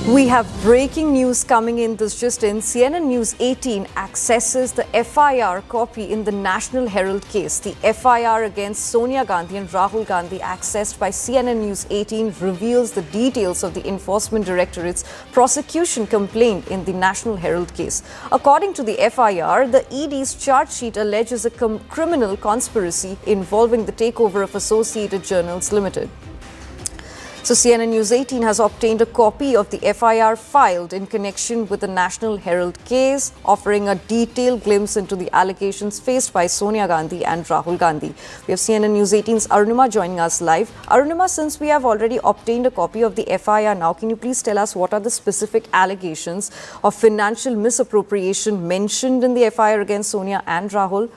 We have breaking news coming in this just in. CNN News 18 accesses the FIR copy in the National Herald case. The FIR against Sonia Gandhi and Rahul Gandhi accessed by CNN News 18 reveals the details of the Enforcement Directorate's prosecution complaint in the National Herald case. According to the FIR, the ED's charge sheet alleges a criminal conspiracy involving the takeover of Associated Journals Limited. So CNN News 18 has obtained a copy of the FIR filed in connection with the National Herald case, offering a detailed glimpse into the allegations faced by Sonia Gandhi and Rahul Gandhi. We have CNN News 18's Arunima joining us live. Arunima, since we have already obtained a copy of the FIR now, can you please tell us what are the specific allegations of financial misappropriation mentioned in the FIR against Sonia and Rahul?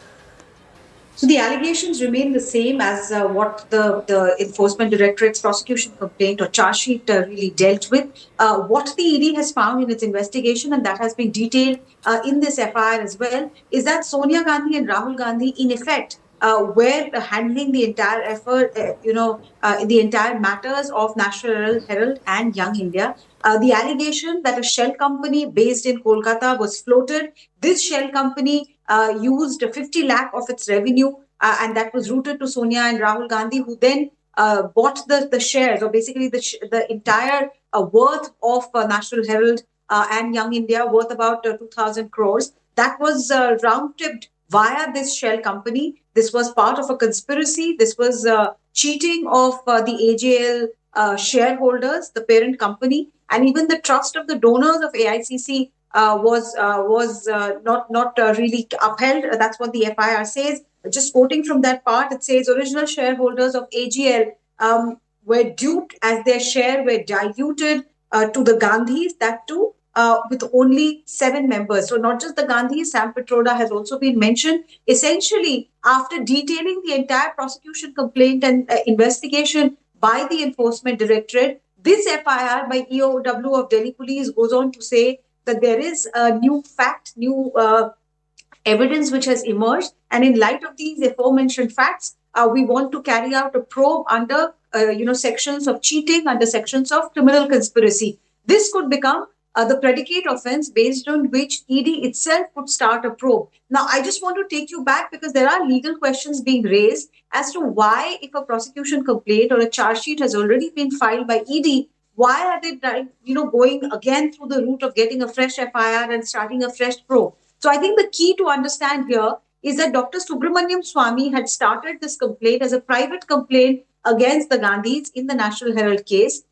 So the allegations remain the same as what the Enforcement Directorate's prosecution complaint or charge sheet really dealt with. What the ED has found in its investigation, and that has been detailed in this FIR as well, is that Sonia Gandhi and Rahul Gandhi, in effect, were handling the entire effort, the entire matters of National Herald and Young India. The allegation that a shell company based in Kolkata was floated. This shell company used 50 lakh of its revenue, and that was routed to Sonia and Rahul Gandhi, who then bought the shares, or basically the entire worth of National Herald and Young India, worth about 2,000 crores. That was round-tipped via this shell company. This was part of a conspiracy. This was cheating of the AJL shareholders, the parent company, and even the trust of the donors of AICC was not really upheld. That's what the FIR says. Just quoting from that part, it says original shareholders of AGL were duped as their share were diluted to the Gandhis, that too with only 7 members. So not just the Gandhis, Sam Pitroda has also been mentioned. Essentially, after detailing the entire prosecution complaint and investigation by the Enforcement Directorate, this FIR by EOW of Delhi Police goes on to say that there is a new fact, new evidence which has emerged. And in light of these aforementioned facts, we want to carry out a probe under, sections of cheating, under sections of criminal conspiracy. This could become the predicate offense based on which ED itself would start a probe. Now, I just want to take you back because there are legal questions being raised as to why, if a prosecution complaint or a charge sheet has already been filed by ED, why are they going again through the route of getting a fresh FIR and starting a fresh probe? So I think the key to understand here is that Dr. Subramaniam Swamy had started this complaint as a private complaint against the Gandhis in the National Herald case.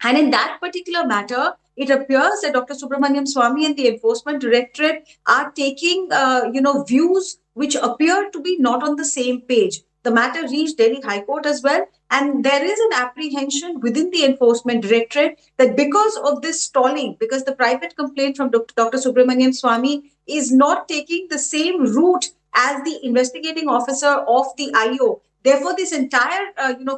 And in that particular matter, it appears that Dr. Subramaniam Swamy and the Enforcement Directorate are taking, views which appear to be not on the same page. The matter reached Delhi High Court as well. And there is an apprehension within the Enforcement Directorate that because of this stalling, because the private complaint from Dr. Subramaniam Swamy is not taking the same route as the investigating officer of the IO, therefore this entire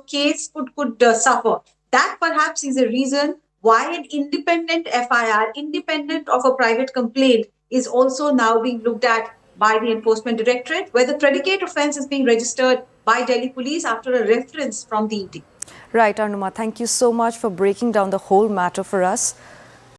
case could suffer. That perhaps is a reason why an independent FIR, independent of a private complaint, is also now being looked at by the Enforcement Directorate, where the predicate offense is being registered by Delhi Police after a reference from the ED. Right, Arunima, thank you so much for breaking down the whole matter for us.